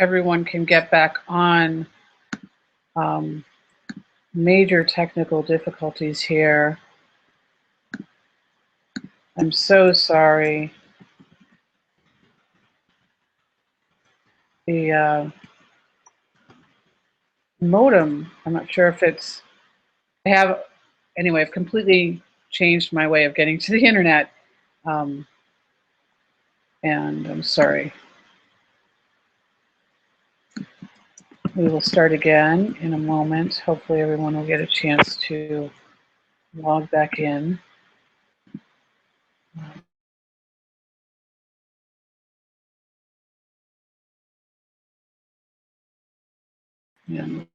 everyone can get back on. Major technical difficulties here. I'm so sorry. The modem, I'm not sure if it's, anyway, I've completely changed my way of getting to the internet. And I'm sorry. We will start again in a moment. Hopefully everyone will get a chance to log back in. And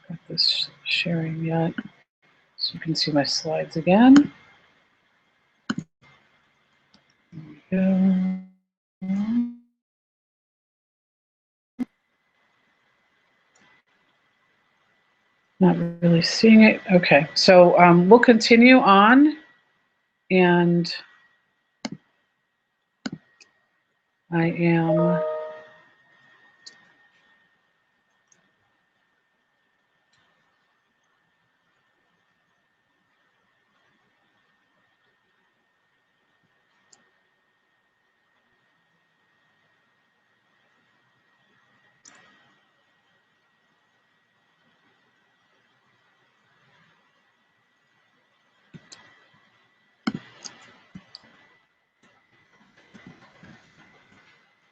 got this sharing yet, so you can see my slides again. There we go. Not really seeing it. Okay, so we'll continue on, and I am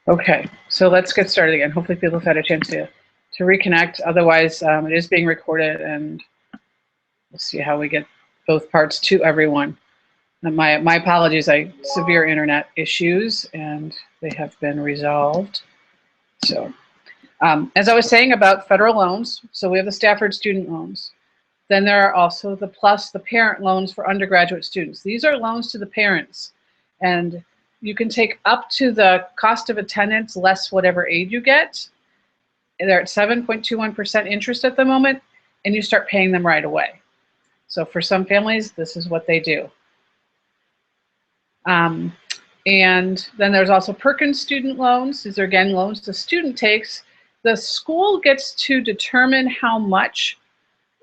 okay, so let's get started again. Hopefully people have had a chance to reconnect. Otherwise, it is being recorded, and we'll see how we get both parts to everyone. And my apologies, I severe internet issues, and they have been resolved. So, as I was saying about federal loans, so we have the Stafford student loans. Then there are also the parent loans for undergraduate students. These are loans to the parents, and you can take up to the cost of attendance less whatever aid you get. They're at 7.21% interest at the moment, and you start paying them right away. So for some families, this is what they do. And then there's also Perkins student loans. These are, again, loans the student takes. The school gets to determine how much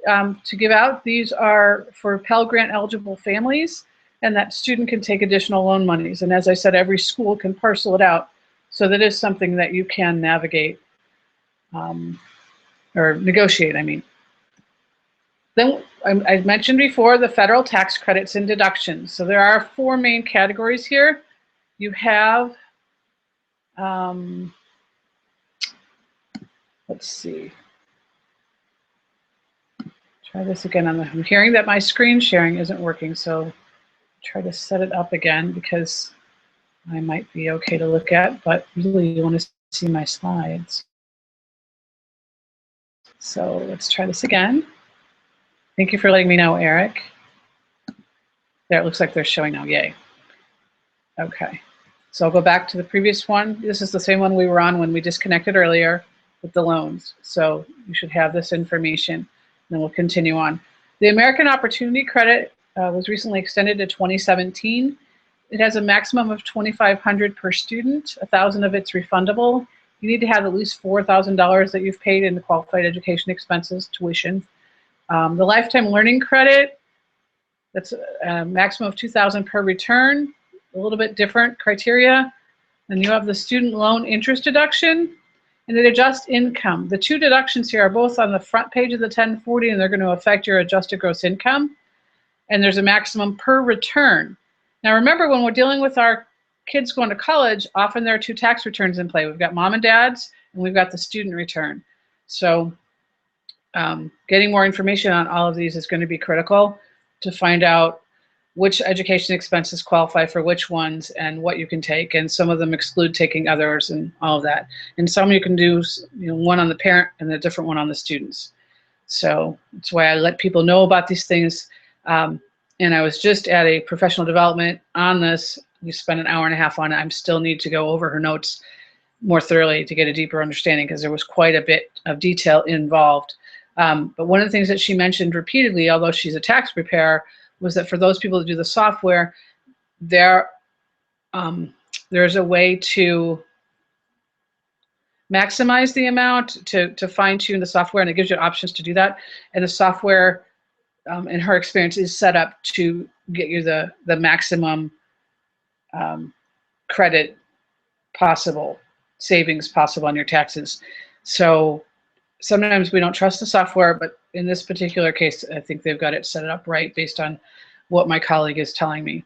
to give out. These are for Pell Grant eligible families, and that student can take additional loan monies. And as I said, every school can parcel it out. So that is something that you can navigate or negotiate, I mean. Then I mentioned before the federal tax credits and deductions. So there are 4 main categories here. You have, let's see. Try this again. I'm hearing that my screen sharing isn't working, so try to set it up again because I might be okay to look at, but usually you want to see my slides. So let's try this again. Thank you for letting me know, Eric. There, it looks like they're showing now, yay. Okay, so I'll go back to the previous one. This is the same one we were on when we disconnected earlier with the loans. So you should have this information. Then we'll continue on. The American Opportunity Credit was recently extended to 2017. It has a maximum of $2,500 per student. 1,000 of it's refundable. You need to have at least $4,000 that you've paid in the qualified education expenses, tuition. The Lifetime Learning Credit, that's a maximum of $2,000 per return. A little bit different criteria. And you have the student loan interest deduction and it adjusts income. The 2 deductions here are both on the front page of the 1040, and they're going to affect your adjusted gross income. And there's a maximum per return. Now remember, when we're dealing with our kids going to college, often there are 2 tax returns in play. We've got mom and dad's, and we've got the student return. So getting more information on all of these is going to be critical to find out which education expenses qualify for which ones and what you can take, and some of them exclude taking others and all of that. And some you can do, you know, one on the parent and a different one on the students. So that's why I let people know about these things. And I was just at a professional development on this. We spent an hour and a half on it. I still need to go over her notes more thoroughly to get a deeper understanding because there was quite a bit of detail involved. But one of the things that she mentioned repeatedly, although she's a tax preparer, was that for those people that do the software, there's a way to maximize the amount to fine tune the software, and it gives you options to do that. And the software, in her experience, is set up to get you the maximum credit possible, savings possible on your taxes. So sometimes we don't trust the software, but in this particular case, I think they've got it set up right based on what my colleague is telling me.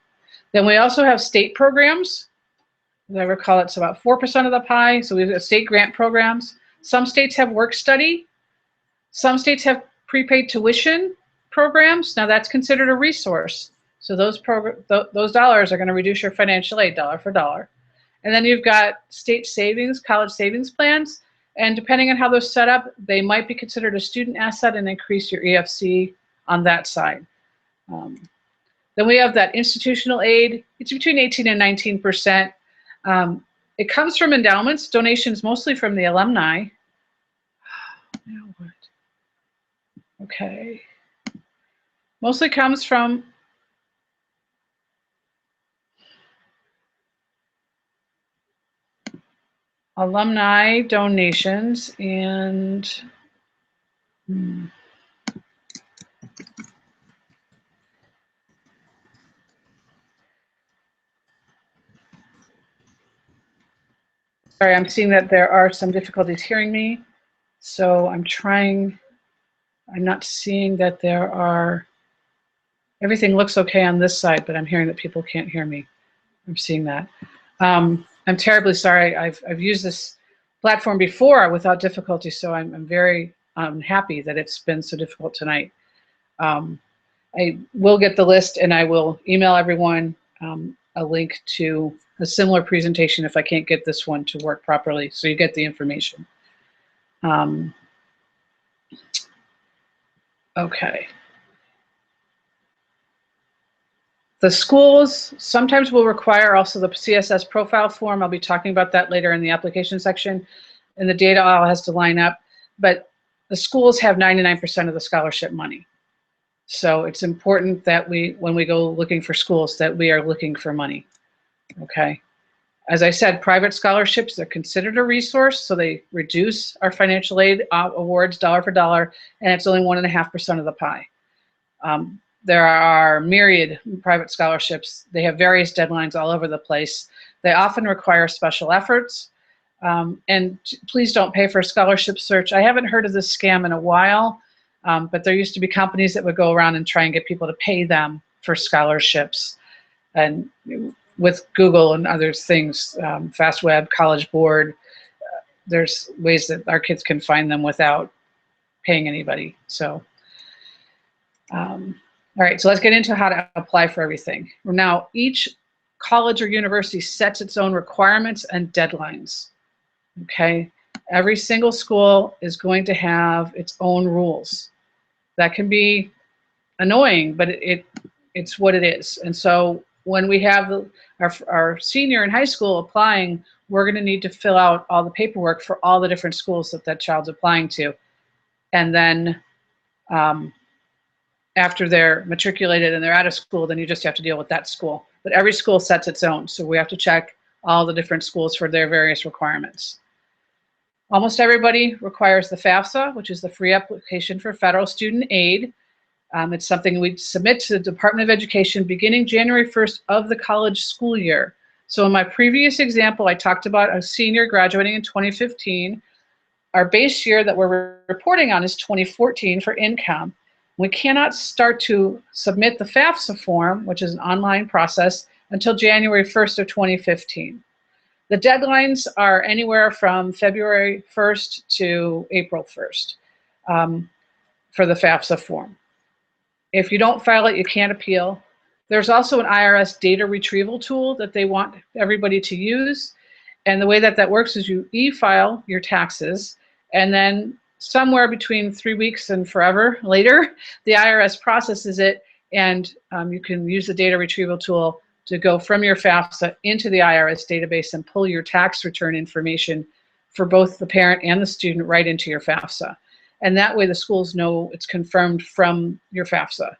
Then we also have state programs. As I recall, it's about 4% of the pie. So we've got state grant programs. Some states have work study. Some states have prepaid tuition programs. Now that's considered a resource. So those dollars are going to reduce your financial aid dollar for dollar. And then you've got state savings, college savings plans. And depending on how those set up, they might be considered a student asset and increase your EFC on that side. Then we have that institutional aid. It's between 18 and 19%. It comes from endowments, donations mostly from the alumni. Now what? Okay. Mostly comes from alumni donations and sorry, I'm seeing that there are some difficulties hearing me. So I'm not seeing that there are, everything looks okay on this side, but I'm hearing that people can't hear me. I'm seeing that. I'm terribly sorry. I've used this platform before without difficulty, so I'm very happy that it's been so difficult tonight. I will get the list and I will email everyone a link to a similar presentation if I can't get this one to work properly, so you get the information. Okay. The schools sometimes will require also the CSS Profile form. I'll be talking about that later in the application section. And the data all has to line up. But the schools have 99% of the scholarship money. So it's important that when we go looking for schools, that we are looking for money. Okay. As I said, private scholarships, they're considered a resource, so they reduce our financial aid awards dollar for dollar, and it's only 1.5% of the pie. There are myriad private scholarships. They have various deadlines all over the place. They often require special efforts. And please don't pay for a scholarship search. I haven't heard of this scam in a while, but there used to be companies that would go around and try and get people to pay them for scholarships. And with Google and other things, FastWeb, College Board, there's ways that our kids can find them without paying anybody. So. All right, so let's get into how to apply for everything. Now, each college or university sets its own requirements and deadlines, okay? Every single school is going to have its own rules. That can be annoying, but it's what it is. And so when we have our senior in high school applying, we're gonna need to fill out all the paperwork for all the different schools that child's applying to. And then, after they're matriculated and they're out of school, then you just have to deal with that school. But every school sets its own, so we have to check all the different schools for their various requirements. Almost everybody requires the FAFSA, which is the free application for federal student aid. It's something we submit to the Department of Education beginning January 1st of the college school year. So in my previous example, I talked about a senior graduating in 2015. Our base year that we're reporting on is 2014 for income. We cannot start to submit the FAFSA form, which is an online process, until January 1st of 2015. The deadlines are anywhere from February 1st to April 1st for the FAFSA form. If you don't file it, you can't appeal. There's also an IRS data retrieval tool that they want everybody to use. And the way that works is you e-file your taxes, and then somewhere between 3 weeks and forever later, the IRS processes it, and you can use the data retrieval tool to go from your FAFSA into the IRS database and pull your tax return information for both the parent and the student right into your FAFSA. And that way the schools know it's confirmed from your FAFSA.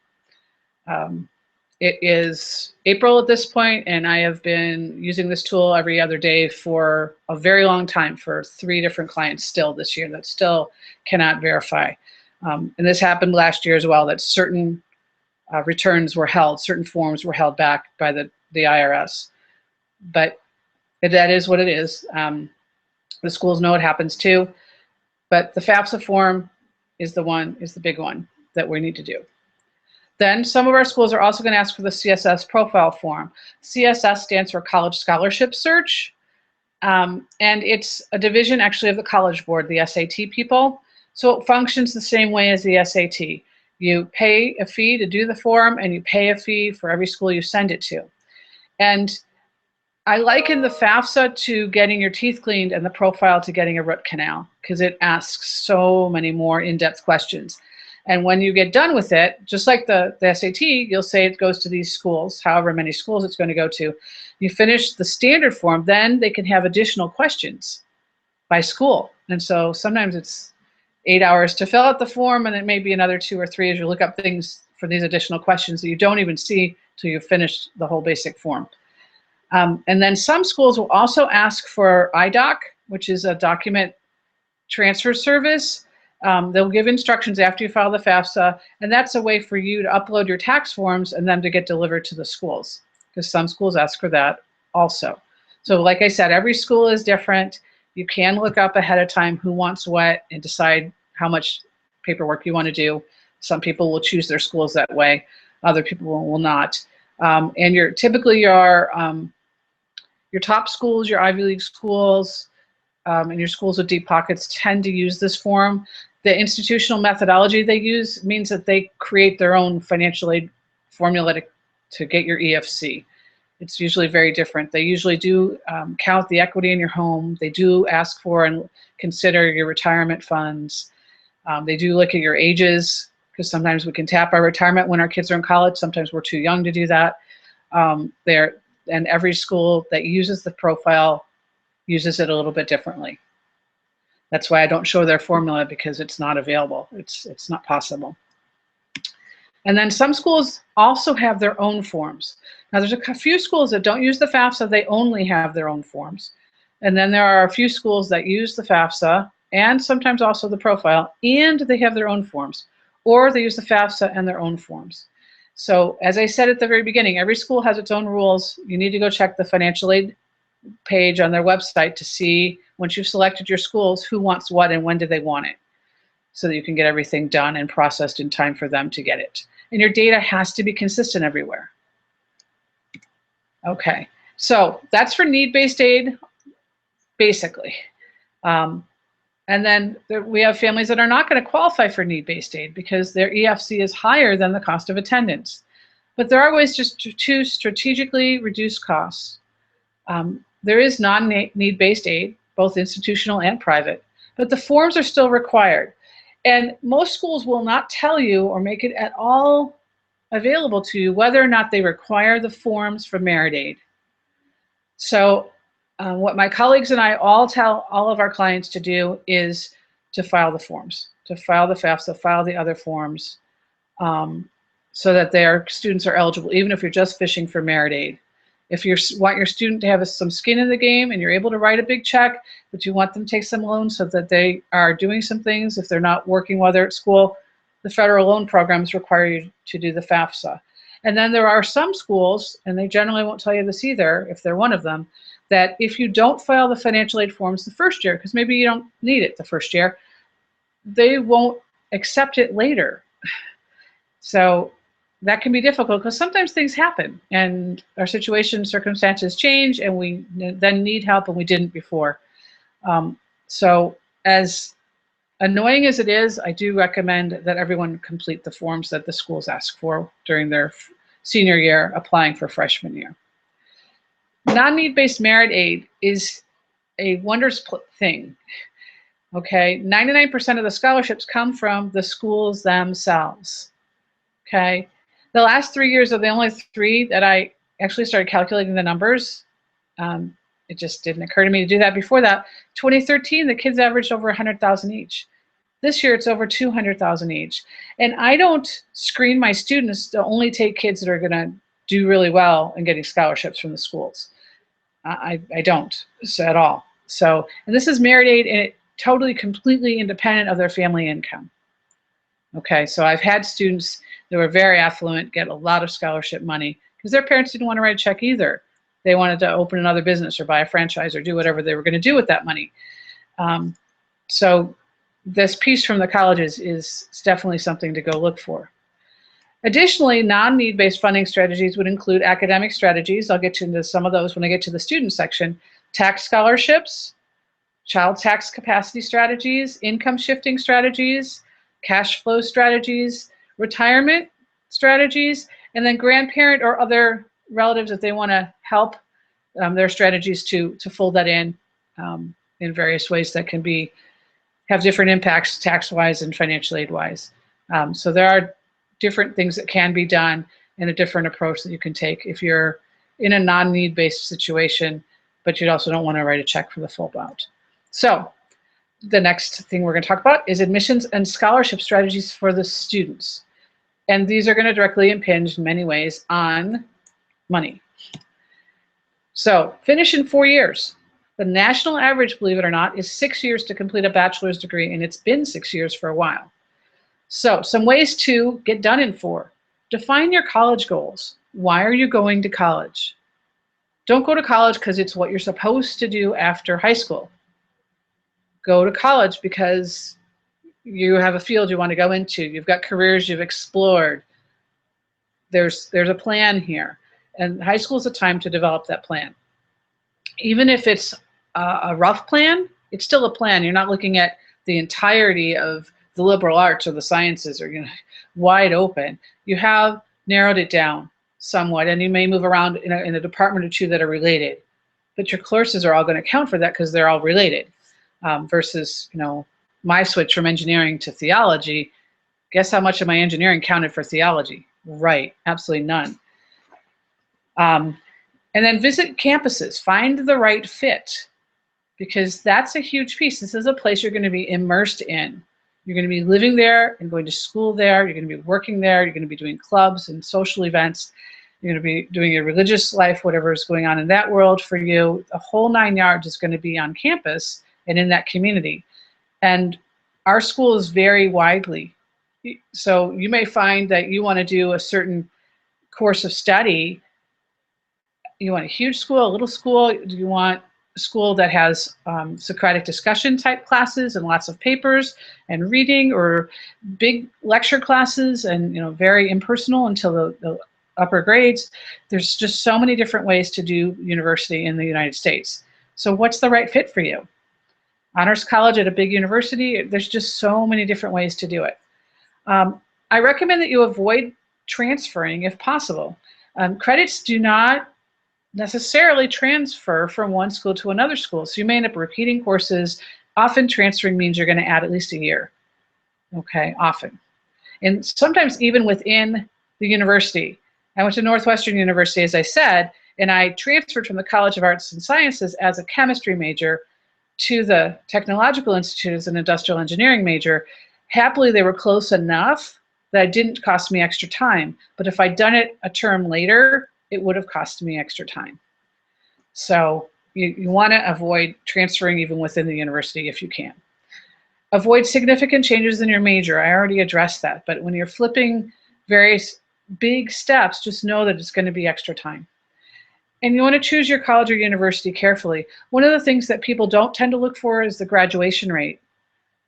It is April at this point, and I have been using this tool every other day for a very long time for 3 different clients still this year that still cannot verify. And this happened last year as well, that certain returns were held, certain forms were held back by the IRS. But that is what it is. The schools know it happens too. But the FAFSA form is the big one that we need to do. Then some of our schools are also going to ask for the CSS Profile form. CSS stands for College Scholarship Search. And it's a division actually of the College Board, the SAT people. So it functions the same way as the SAT. You pay a fee to do the form, and you pay a fee for every school you send it to. And I liken the FAFSA to getting your teeth cleaned and the profile to getting a root canal, because it asks so many more in-depth questions. And when you get done with it, just like the SAT, you'll say it goes to these schools, however many schools it's going to go to. You finish the standard form, then they can have additional questions by school. And so sometimes it's 8 hours to fill out the form, and it may be another 2 or 3 as you look up things for these additional questions that you don't even see till you've finished the whole basic form. And then some schools will also ask for IDoc, which is a document transfer service. They'll give instructions after you file the FAFSA, and that's a way for you to upload your tax forms and them to get delivered to the schools, because some schools ask for that also. So like I said, every school is different. You can look up ahead of time who wants what and decide how much paperwork you want to do. Some people will choose their schools that way. Other people will not. And typically your top schools, your Ivy League schools, and your schools with deep pockets tend to use this form. The institutional methodology they use means that they create their own financial aid formula to get your EFC. It's usually very different. They usually do count the equity in your home. They do ask for and consider your retirement funds. They do look at your ages, because sometimes we can tap our retirement when our kids are in college. Sometimes we're too young to do that. And every school that uses the profile uses it a little bit differently. That's why I don't show their formula, because it's not available. It's not possible. And then some schools also have their own forms. Now there's a few schools that don't use the FAFSA, they only have their own forms. And then there are a few schools that use the FAFSA and sometimes also the profile, and they have their own forms, or they use the FAFSA and their own forms. So as I said at the very beginning, every school has its own rules. You need to go check the financial aid page on their website to see, once you've selected your schools, who wants what and when do they want it, so that you can get everything done and processed in time for them to get it. And your data has to be consistent everywhere. Okay, so that's for need-based aid, basically. And then we have families that are not going to qualify for need-based aid because their EFC is higher than the cost of attendance. But there are ways just to strategically reduce costs. There is non-need-based aid, both institutional and private, but the forms are still required. And most schools will not tell you or make it at all available to you whether or not they require the forms for merit aid. So what my colleagues and I all tell all of our clients to do is to file the forms, to file the FAFSA, file the other forms, so that their students are eligible, even if you're just fishing for merit aid. If you want your student to have some skin in the game and you're able to write a big check, but you want them to take some loans so that they are doing some things, if they're not working while they're at school, the federal loan programs require you to do the FAFSA. And then there are some schools, and they generally won't tell you this either, if they're one of them, that if you don't file the financial aid forms the first year, because maybe you don't need it the first year, they won't accept it later. So that can be difficult because sometimes things happen and our situation, circumstances change, and we then need help and we didn't before. So as annoying as it is, I do recommend that everyone complete the forms that the schools ask for during their senior year applying for freshman year. Non-need-based merit aid is a wondrous thing. Okay, 99% of the scholarships come from the schools themselves. Okay, the last 3 years are the only 3 that I actually started calculating the numbers. It just didn't occur to me to do that before that. 2013, the kids averaged over 100,000 each. This year, it's over 200,000 each. And I don't screen my students to only take kids that are going to do really well in getting scholarships from the schools. I don't at all. So, and this is merit aid, and it totally, completely independent of their family income. Okay, so I've had students that were very affluent get a lot of scholarship money because their parents didn't want to write a check either. They wanted to open another business or buy a franchise or do whatever they were going to do with that money. So this piece from the colleges is definitely something to go look for. Additionally, non-need-based funding strategies would include academic strategies. I'll get into some of those when I get to the student section. Tax scholarships, child tax capacity strategies, income shifting strategies, cash flow strategies, retirement strategies, and then grandparent or other relatives if they want to help, their strategies to fold that in various ways that can have different impacts tax-wise and financial aid-wise. So there are different things that can be done and a different approach that you can take if you're in a non-need-based situation, but you also don't want to write a check for the full amount. So the next thing we're going to talk about is admissions and scholarship strategies for the students. And these are going to directly impinge in many ways on money. So finish in 4 years. The national average, believe it or not, is 6 years to complete a bachelor's degree, and it's been 6 years for a while. So some ways to get done in 4. Define your college goals. Why are you going to college? Don't go to college because it's what you're supposed to do after high school. Go to college because you have a field you want to go into. You've got careers you've explored. There's a plan here. And high school is a time to develop that plan. Even if it's a rough plan, it's still a plan. You're not looking at the entirety of the liberal arts or the sciences or wide open. You have narrowed it down somewhat, and you may move around in a department or two that are related. But your courses are all going to count for that because they're all related. Versus, my switch from engineering to theology, guess how much of my engineering counted for theology? Right, absolutely none. And then visit campuses, find the right fit, because that's a huge piece. This is a place you're going to be immersed in. You're going to be living there and going to school there. You're going to be working there. You're going to be doing clubs and social events. You're going to be doing your religious life, whatever is going on in that world for you. The whole 9 yards is going to be on campus and in that community. And our school is very widely. So you may find that you want to do a certain course of study. You want a huge school, a little school? Do you want a school that has Socratic discussion type classes and lots of papers and reading, or big lecture classes and very impersonal until the upper grades? There's just so many different ways to do university in the United States. So what's the right fit for you? Honors college at a big university, there's just so many different ways to do it. I recommend that you avoid transferring if possible. Credits do not necessarily transfer from one school to another school, so you may end up repeating courses. Often transferring means you're going to add at least a year, okay, often. And sometimes even within the university. I went to Northwestern University, as I said, and I transferred from the College of Arts and Sciences as a chemistry major to the Technological Institute as an industrial engineering major. Happily, they were close enough that it didn't cost me extra time. But if I'd done it a term later, it would have cost me extra time. So you want to avoid transferring even within the university if you can. Avoid significant changes in your major. I already addressed that. But when you're flipping various big steps, just know that it's going to be extra time. And you want to choose your college or university carefully. One of the things that people don't tend to look for is the graduation rate.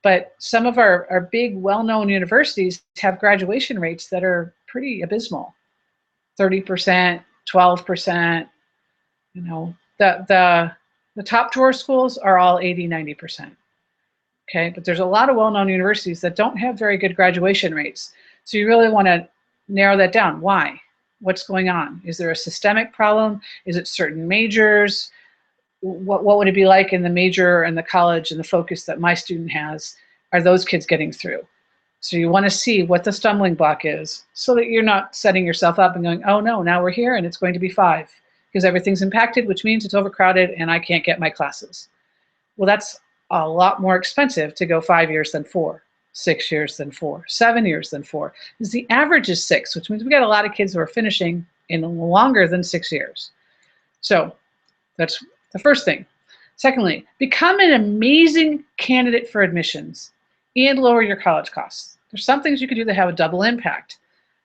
But some of our big, well-known universities have graduation rates that are pretty abysmal. 30%, 12%, the top drawer schools are all 80, 90%. Okay, but there's a lot of well-known universities that don't have very good graduation rates. So you really want to narrow that down. Why? What's going on? Is there a systemic problem? Is it certain majors? What would it be like in the major and the college and the focus that my student has? Are those kids getting through? So you want to see what the stumbling block is so that you're not setting yourself up and going, oh no, now we're here and it's going to be 5 because everything's impacted, which means it's overcrowded and I can't get my classes. Well, that's a lot more expensive to go 5 years than 4, 6 years than 4, 7 years than 4. Because the average is 6, which means we got a lot of kids who are finishing in longer than 6 years. So that's the first thing. Secondly, become an amazing candidate for admissions and lower your college costs. There's some things you can do that have a double impact.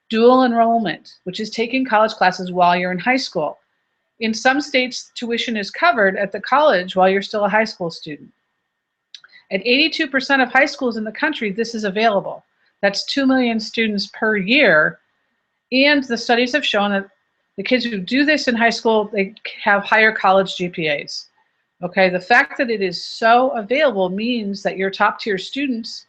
Dual enrollment, which is taking college classes while you're in high school. In some states, tuition is covered at the college while you're still a high school student. At 82% of high schools in the country, this is available. That's 2 million students per year. And the studies have shown that the kids who do this in high school, they have higher college GPAs. Okay, the fact that it is so available means that your top tier students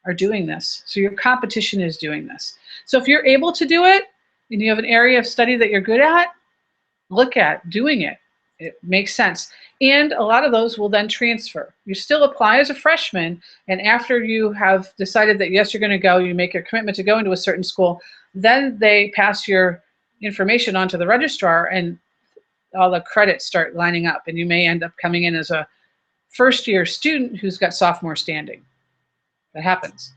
are doing this. So your competition is doing this. So if you're able to do it and you have an area of study that you're good at, look at doing it. It makes sense. And a lot of those will then transfer. You still apply as a freshman, and after you have decided that yes, you're going to go, you make your commitment to go into a certain school, then they pass your information on to the registrar and all the credits start lining up, and you may end up coming in as a first-year student who's got sophomore standing. That happens.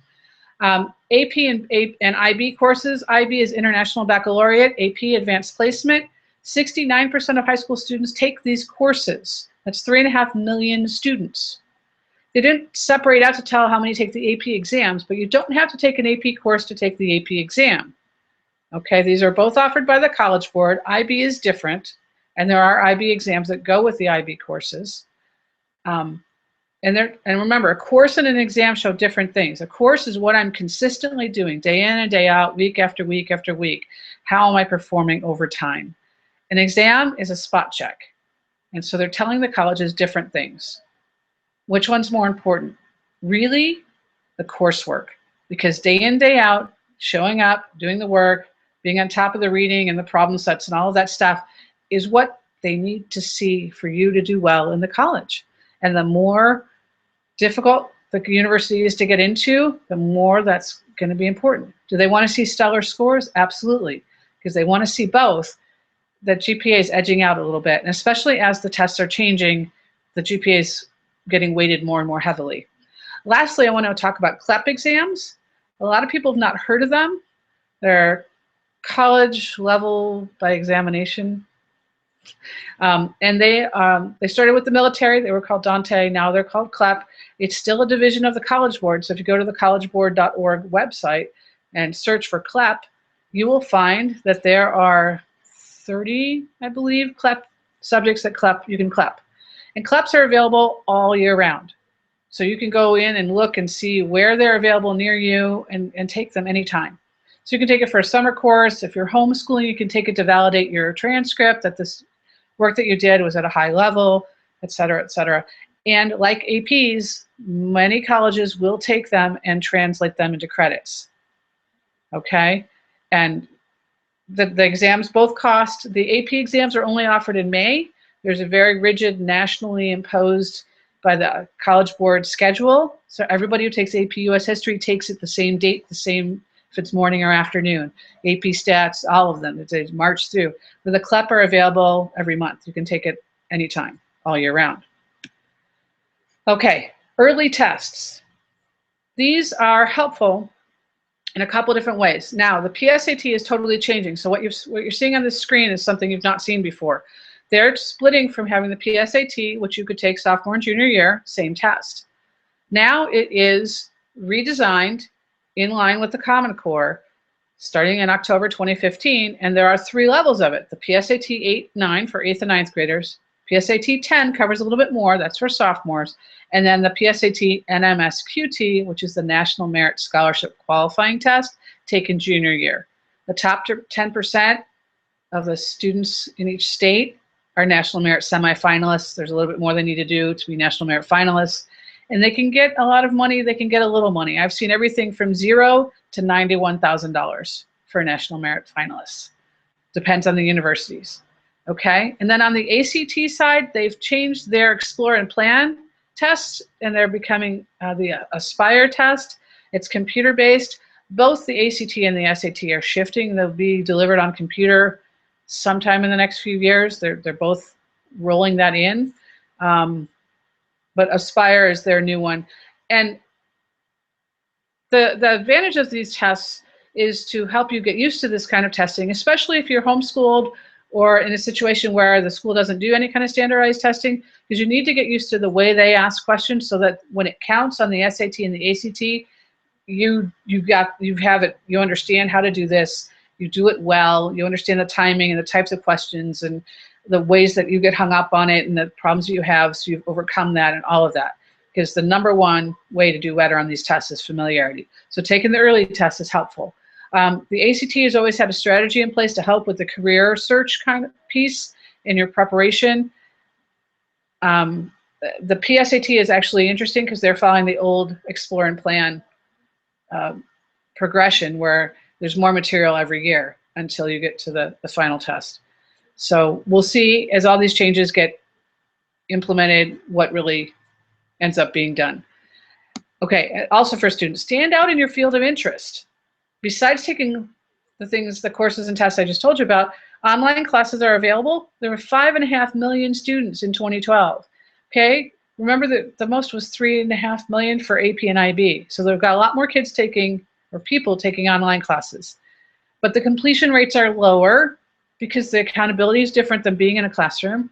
AP and IB courses. IB is International Baccalaureate, AP Advanced Placement. 69% of high school students take these courses. That's 3.5 million students. They didn't separate out to tell how many take the AP exams, but you don't have to take an AP course to take the AP exam. Okay, these are both offered by the College Board. IB is different, and there are IB exams that go with the IB courses. And remember, a course and an exam show different things. A course is what I'm consistently doing day in and day out, week after week after week. How am I performing over time? An exam is a spot check. And so they're telling the colleges different things. Which one's more important? Really, the coursework. Because day in, day out, showing up, doing the work, being on top of the reading and the problem sets and all of that stuff is what they need to see for you to do well in the college. And the more difficult the university is to get into, the more that's going to be important. Do they want to see stellar scores? Absolutely, because they want to see both. The GPA is edging out a little bit, and especially as the tests are changing, the GPA is getting weighted more and more heavily. Lastly, I want to talk about CLEP exams. A lot of people have not heard of them. They're college level by examination. And they started with the military. They were called Dante. Now they're called CLEP. It's still a division of the College Board. So if you go to the collegeboard.org website and search for CLEP, you will find that there are 30, I believe, CLEP subjects that you can CLEP. And CLEPs are available all year round. So you can go in and look and see where they're available near you and take them anytime. So you can take it for a summer course. If you're homeschooling, you can take it to validate your transcript that this work that you did was at a high level, et cetera, et cetera. And like APs, many colleges will take them and translate them into credits. Okay? And the exams both cost. The AP exams are only offered in May. There's a very rigid, nationally imposed by the College Board schedule. So everybody who takes AP US History takes it the same date, the same, if it's morning or afternoon. AP Stats, all of them, it's March through. But the CLEP are available every month. You can take it anytime, all year round. Okay, early tests. These are helpful in a couple different ways. Now, the PSAT is totally changing. So what you're seeing on this screen is something you've not seen before. They're splitting from having the PSAT, which you could take sophomore and junior year, same test. Now it is redesigned in line with the Common Core starting in October 2015, and there are 3 levels of it. The PSAT 8-9 for 8th and 9th graders, PSAT 10 covers a little bit more, that's for sophomores, and then the PSAT NMSQT, which is the National Merit Scholarship Qualifying Test, taken junior year. The top 10% of the students in each state are National Merit semifinalists. There's a little bit more they need to do to be National Merit finalists. And they can get a lot of money, they can get a little money. I've seen everything from $0 to $91,000 for National Merit finalists. Depends on the universities. Okay, and then on the ACT side, they've changed their Explore and Plan tests, and they're becoming the Aspire test. It's computer-based. Both the ACT and the SAT are shifting. They'll be delivered on computer sometime in the next few years. They're both rolling that in. But Aspire is their new one. And the advantage of these tests is to help you get used to this kind of testing, especially if you're homeschooled or in a situation where the school doesn't do any kind of standardized testing, because you need to get used to the way they ask questions so that when it counts on the SAT and the ACT, you have it, you understand how to do this, you do it well, you understand the timing and the types of questions and the ways that you get hung up on it and the problems you have, so you've overcome that and all of that. Because the #1 way to do better on these tests is familiarity. So taking the early test is helpful. The ACT has always had a strategy in place to help with the career search kind of piece in your preparation. The PSAT is actually interesting because they're following the old Explore and Plan progression where there's more material every year until you get to the final test. So we'll see as all these changes get implemented what really ends up being done. Okay, also for students, stand out in your field of interest. Besides taking the courses and tests I just told you about, online classes are available. There were 5.5 million students in 2012. Okay, remember that the most was 3.5 million for AP and IB. So they've got a lot more kids taking, or people taking online classes. But the completion rates are lower because the accountability is different than being in a classroom.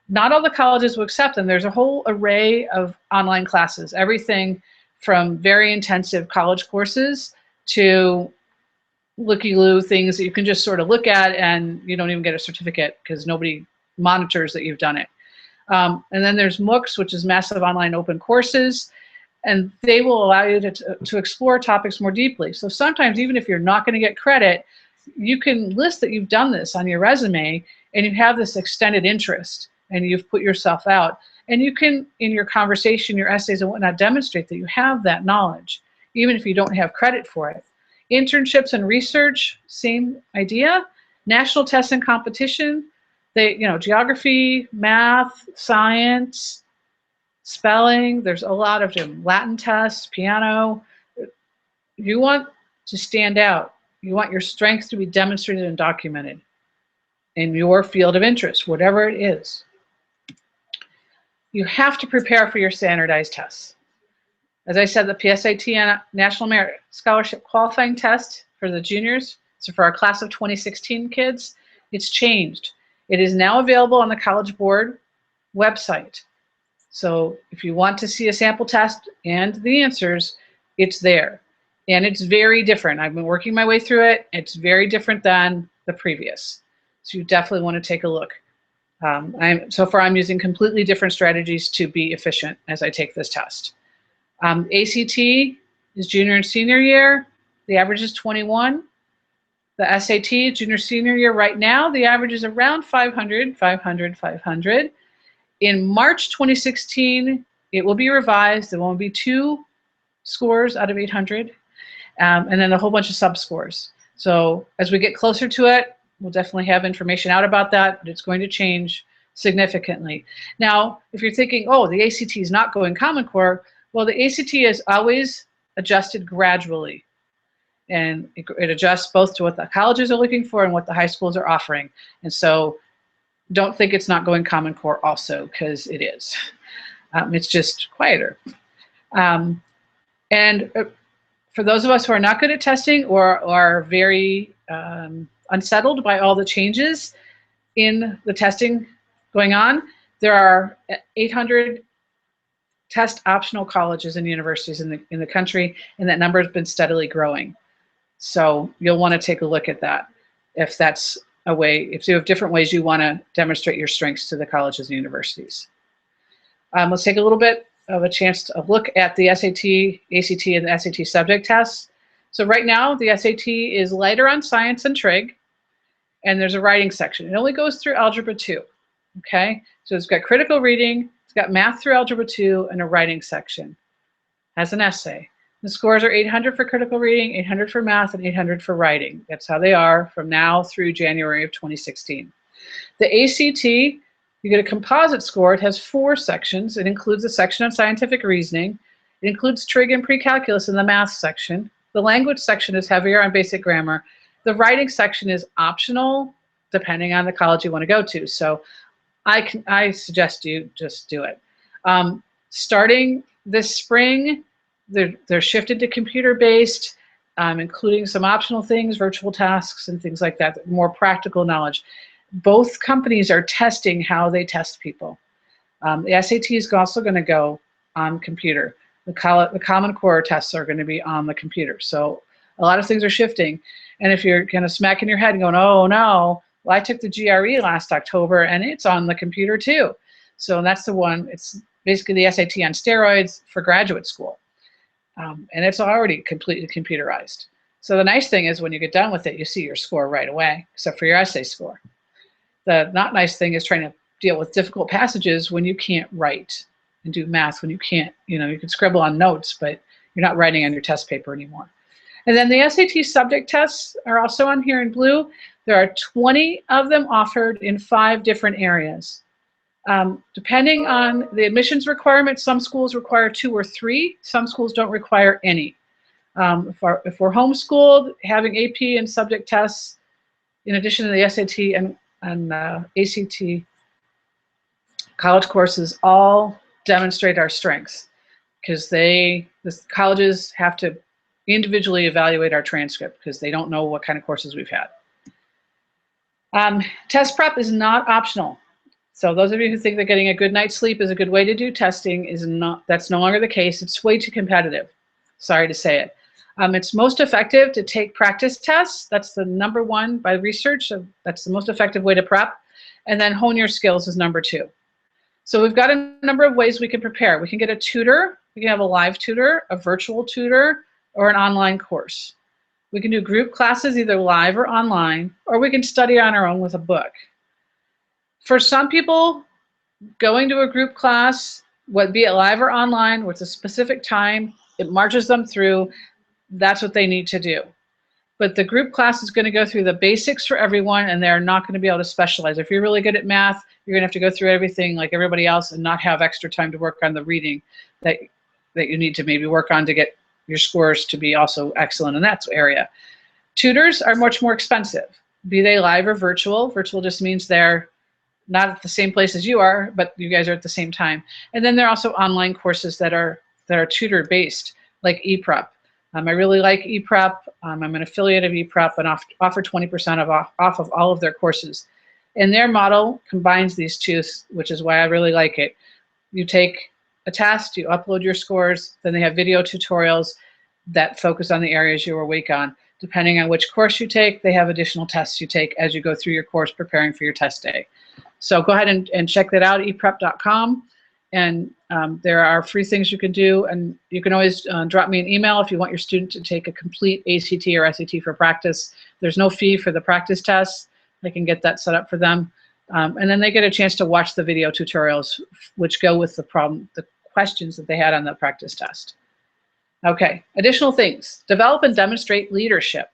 Not all the colleges will accept them. There's a whole array of online classes, everything from very intensive college courses to looky-loo things that you can just sort of look at and you don't even get a certificate because nobody monitors that you've done it. And then there's MOOCs, which is massive online open courses, and they will allow you to explore topics more deeply. So sometimes even if you're not going to get credit, you can list that you've done this on your resume and you have this extended interest and you've put yourself out. And you can, in your conversation, your essays and whatnot, demonstrate that you have that knowledge, even if you don't have credit for it. Internships and research, same idea. National tests and competition, geography, math, science, spelling, there's a lot of them. Latin tests, piano. You want to stand out. You want your strengths to be demonstrated and documented in your field of interest, whatever it is. You have to prepare for your standardized tests. As I said, the PSAT and National Merit Scholarship Qualifying Test for the juniors, so for our class of 2016 kids, it's changed. It is now available on the College Board website. So if you want to see a sample test and the answers, it's there. And it's very different. I've been working my way through it. It's very different than the previous. So you definitely want to take a look. So far, I'm using completely different strategies to be efficient as I take this test. ACT is junior and senior year. The average is 21. The SAT, junior, senior year right now, the average is around 500, 500, 500. In March 2016, it will be revised. There won't be 2 scores out of 800, and then a whole bunch of sub-scores. So as we get closer to it, we'll definitely have information out about that, but it's going to change significantly. Now, if you're thinking, oh, the ACT is not going Common Core, well, the ACT is always adjusted gradually. And it adjusts both to what the colleges are looking for and what the high schools are offering. And so don't think it's not going Common Core also, because it is. It's just quieter. And for those of us who are not good at testing or are very unsettled by all the changes in the testing going on, there are 800 test optional colleges and universities in the country, and that number has been steadily growing. So you'll want to take a look at that if that's a way, if you have different ways you want to demonstrate your strengths to the colleges and universities. Let's take a little bit of a chance to look at the SAT, ACT, and the SAT subject tests. So right now, the SAT is lighter on science and trig, and there's a writing section. It only goes through Algebra 2, okay? So it's got critical reading, it's got math through Algebra 2, and a writing section. Has an essay. The scores are 800 for critical reading, 800 for math, and 800 for writing. That's how they are from now through January of 2016. The ACT, you get a composite score. It has 4 sections. It includes a section on scientific reasoning. It includes trig and pre-calculus in the math section. The language section is heavier on basic grammar. The writing section is optional, depending on the college you want to go to. So I suggest you just do it. Starting this spring, they're shifted to computer-based. including some optional things, virtual tasks and things like that, more practical knowledge. Both companies are testing how they test people. The SAT is also going to go on computer. The Common Core tests are going to be on the computer. So a lot of things are shifting. And if you're kind of smacking your head and going, oh no, well, I took the GRE last October and it's on the computer too. So that's the one, it's basically the SAT on steroids for graduate school. And it's already completely computerized. So the nice thing is when you get done with it, you see your score right away, except for your essay score. The not nice thing is trying to deal with difficult passages when you can't write and do math, when you can't, you can scribble on notes, but you're not writing on your test paper anymore. And then the SAT subject tests are also on here in blue. There are 20 of them offered in 5 different areas. Depending on the admissions requirements, some schools require 2 or 3, some schools don't require any. If we're homeschooled, having AP and subject tests, in addition to the SAT and ACT college courses, all demonstrate our strengths, because the colleges have to individually evaluate our transcript because they don't know what kind of courses we've had. Test prep is not optional. So those of you who think that getting a good night's sleep is a good way to do testing, that's no longer the case. It's way too competitive. Sorry to say it. It's most effective to take practice tests. That's the #1 by research. So that's the most effective way to prep. And then hone your skills is #2. So we've got a number of ways we can prepare. We can get a tutor. We can have a live tutor, a virtual tutor, or an online course. We can do group classes, either live or online, or we can study on our own with a book. For some people, going to a group class, be it live or online, with a specific time, it marches them through. That's what they need to do. But the group class is going to go through the basics for everyone, and they're not going to be able to specialize. If you're really good at math, you're going to have to go through everything like everybody else and not have extra time to work on the reading that you need to maybe work on to get your scores to be also excellent in that area. Tutors are much more expensive, be they live or virtual. Virtual just means they're not at the same place as you are, but you guys are at the same time. And then there are also online courses that are tutor-based, like ePrep. I really like ePrep. I'm an affiliate of ePrep and offer 20% off of all of their courses. And their model combines these two, which is why I really like it. You take a test, you upload your scores, then they have video tutorials that focus on the areas you were weak on. Depending on which course you take, they have additional tests you take as you go through your course preparing for your test day. So go ahead and check that out, eprep.com. And there are free things you can do. And you can always drop me an email if you want your student to take a complete ACT or SAT for practice. There's no fee for the practice tests. I can get that set up for them. And then they get a chance to watch the video tutorials, which go with the questions that they had on the practice test. Okay, additional things. Develop and demonstrate leadership.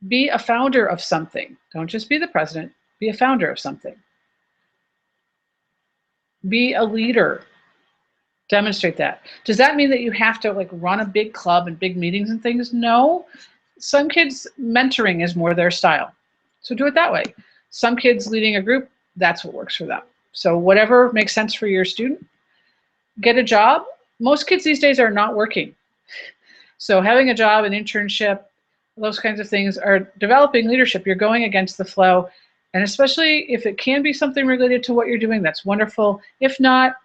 Be a founder of something. Don't just be the president, be a founder of something. Be a leader. Demonstrate that. Does that mean that you have to run a big club and big meetings and things? No. Some kids, mentoring is more their style. So do it that way. Some kids leading a group, that's what works for them. So whatever makes sense for your student. Get a job. Most kids these days are not working. So having a job, an internship, those kinds of things are developing leadership. You're going against the flow. And especially if it can be something related to what you're doing, that's wonderful. If not,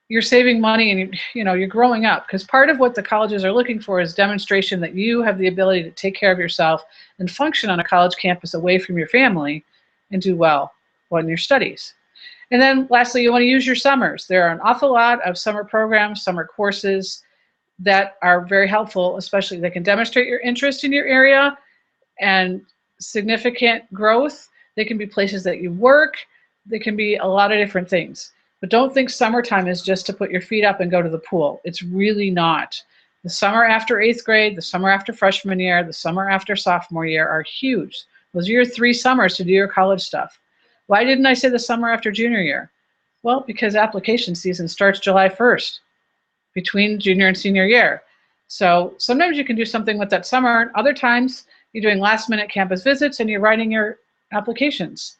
you're saving money and you're growing up, because part of what the colleges are looking for is demonstration that you have the ability to take care of yourself and function on a college campus away from your family and do well in your studies. And then lastly, you want to use your summers. There are an awful lot of summer programs, summer courses that are very helpful, especially they can demonstrate your interest in your area and significant growth. They can be places that you work. They can be a lot of different things. But don't think summertime is just to put your feet up and go to the pool. It's really not. The summer after 8th grade, the summer after freshman year, the summer after sophomore year are huge. Those are your 3 summers to do your college stuff. Why didn't I say the summer after junior year? Well, because application season starts July 1st, between junior and senior year. So sometimes you can do something with that summer, and other times you're doing last-minute campus visits and you're writing your applications.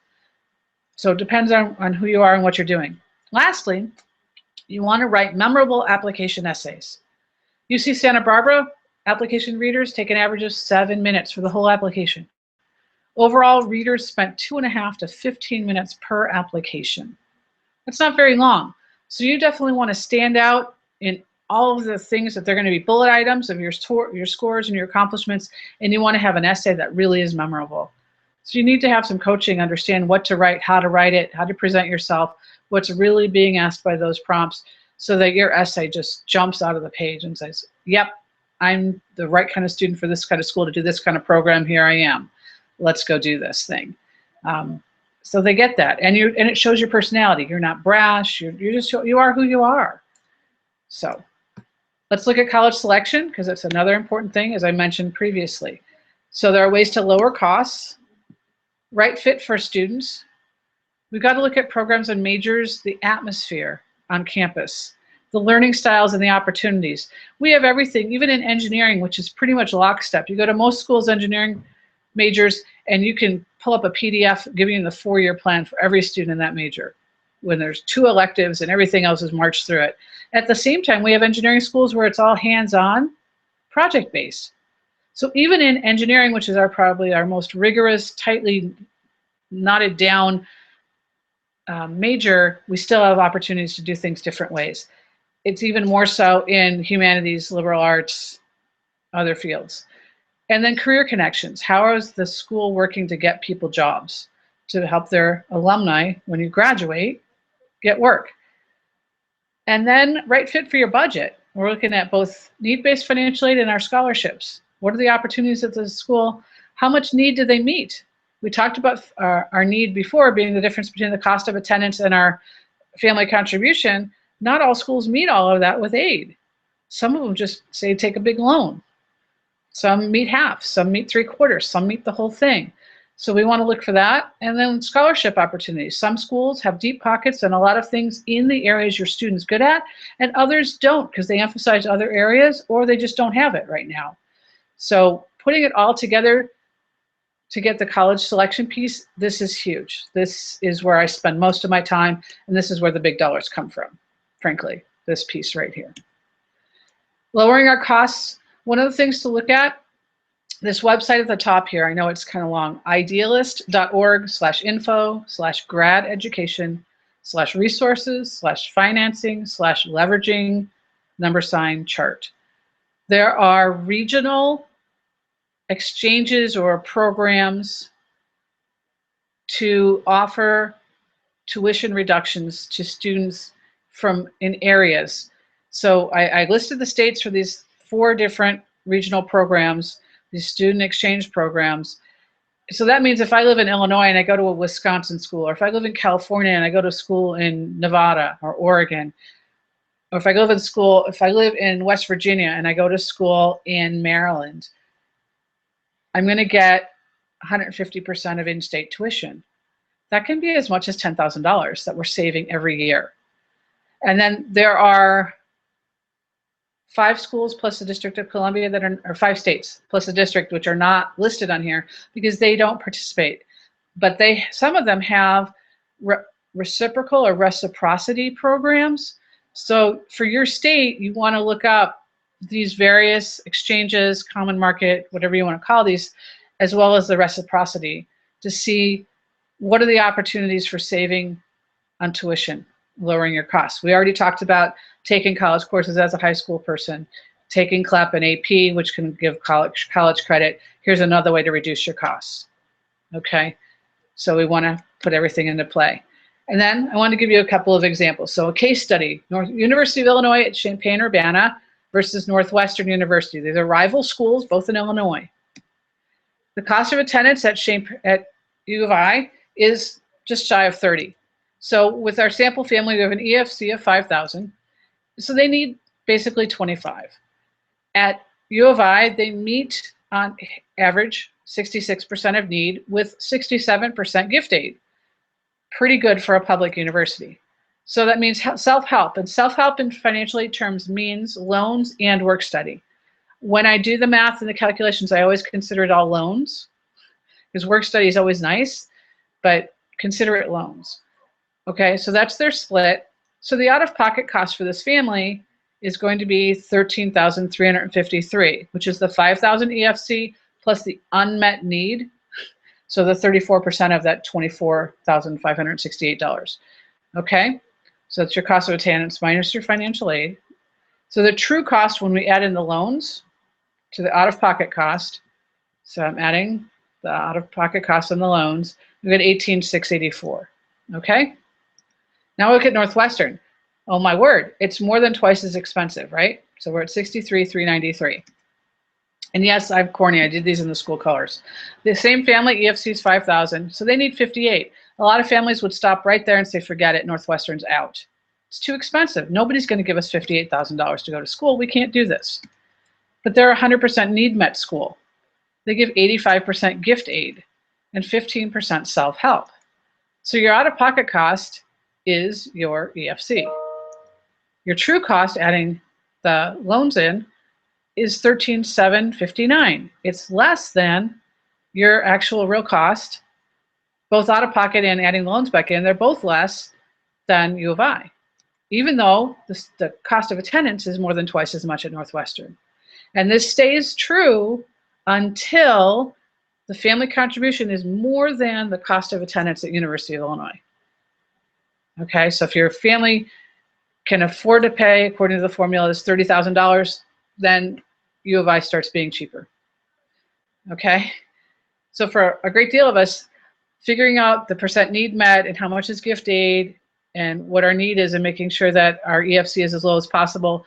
So it depends on who you are and what you're doing. Lastly, you want to write memorable application essays. UC Santa Barbara application readers take an average of 7 minutes for the whole application. Overall, readers spent 2.5 to 15 minutes per application. That's not very long. So you definitely want to stand out in all of the things that they're going to be bullet items of your scores and your accomplishments, and you want to have an essay that really is memorable. So you need to have some coaching, understand what to write, how to present yourself, what's really being asked by those prompts, so that your essay just jumps out of the page and says, yep, I'm the right kind of student for this kind of school to do this kind of program. Here I am. Let's go do this thing. So they get that, and it shows your personality. You're not brash. You are who you are. So let's look at college selection, because it's another important thing, as I mentioned previously. So there are ways to lower costs, right fit for students. We've got to look at programs and majors, the atmosphere on campus, the learning styles and the opportunities. We have everything, even in engineering, which is pretty much lockstep. You go to most schools' engineering majors, and you can pull up a PDF giving you the 4-year plan for every student in that major, when there's 2 electives and everything else is marched through it. At the same time, we have engineering schools where it's all hands-on, project-based. So even in engineering, which is probably our most rigorous, tightly knotted down major, we still have opportunities to do things different ways. It's even more so in humanities, liberal arts, other fields. And then career connections. How is the school working to get people jobs, to help their alumni, when you graduate, get work? And then right fit for your budget. We're looking at both need-based financial aid and our scholarships. What are the opportunities at the school? How much need do they meet? We talked about our need before being the difference between the cost of attendance and our family contribution. Not all schools meet all of that with aid. Some of them just say take a big loan. Some meet half, some meet 3/4, some meet the whole thing. So we want to look for that. And then scholarship opportunities. Some schools have deep pockets and a lot of things in the areas your student's good at, and others don't, because they emphasize other areas or they just don't have it right now. So putting it all together to get the college selection piece, this is huge. This is where I spend most of my time, and this is where the big dollars come from, frankly, this piece right here. Lowering our costs. One of the things to look at, this website at the top here, I know it's kind of long, idealist.org/info/grad education/resources/financing/leveraging #chart. There are regional exchanges or programs to offer tuition reductions to students in areas. So I listed the states for these 4 different regional programs, these student exchange programs. So that means if I live in Illinois and I go to a Wisconsin school, or if I live in California and I go to school in Nevada or Oregon, or if I live in West Virginia and I go to school in Maryland, I'm going to get 150% of in-state tuition. That can be as much as $10,000 that we're saving every year. And then there are 5 schools plus the District of Columbia or 5 states plus the district, which are not listed on here because they don't participate. But some of them have reciprocal or reciprocity programs. So for your state, you want to look up these various exchanges, common market, whatever you want to call these, as well as the reciprocity, to see what are the opportunities for saving on tuition, lowering your costs. We already talked about taking college courses as a high school person, taking CLEP and AP, which can give college credit. Here's another way to reduce your costs. Okay, so we want to put everything into play. And then I want to give you a couple of examples. So a case study, University of Illinois at Champaign-Urbana versus Northwestern University. These are rival schools, both in Illinois. The cost of attendance at U of I is just shy of 30. So with our sample family, we have an EFC of 5,000. So they need basically 25. At U of I, they meet on average 66% of need with 67% gift aid. Pretty good for a public university. So that means self-help, and self-help in financial aid terms means loans and work study. When I do the math and the calculations, I always consider it all loans, because work study is always nice, but consider it loans. Okay, so that's their split. So the out-of-pocket cost for this family is going to be 13,353, which is the 5,000 EFC plus the unmet need. So the 34% of that $24,568. Okay, so that's your cost of attendance minus your financial aid. So the true cost when we add in the loans to the out-of-pocket cost, so I'm adding the out-of-pocket cost and the loans, we get 18,684. Okay, now we look at Northwestern. Oh my word, it's more than twice as expensive, right? So we're at 63,393. And yes, I'm corny. I did these in the school colors. The same family, EFC is 5,000, so they need 58. A lot of families would stop right there and say, forget it, Northwestern's out. It's too expensive. Nobody's going to give us $58,000 to go to school. We can't do this. But they're a 100% need met school. They give 85% gift aid and 15% self-help. So your out-of-pocket cost is your EFC. Your true cost, adding the loans in, is 13,759. It's less than your actual real cost, both out of pocket and adding the loans back in. They're both less than U of I, even though the cost of attendance is more than twice as much at Northwestern. And this stays true until the family contribution is more than the cost of attendance at University of Illinois. Okay, so if your family can afford to pay, according to the formula, is $30,000, then U of I starts being cheaper. Okay, so for a great deal of us, figuring out the percent need met and how much is gift aid and what our need is and making sure that our EFC is as low as possible,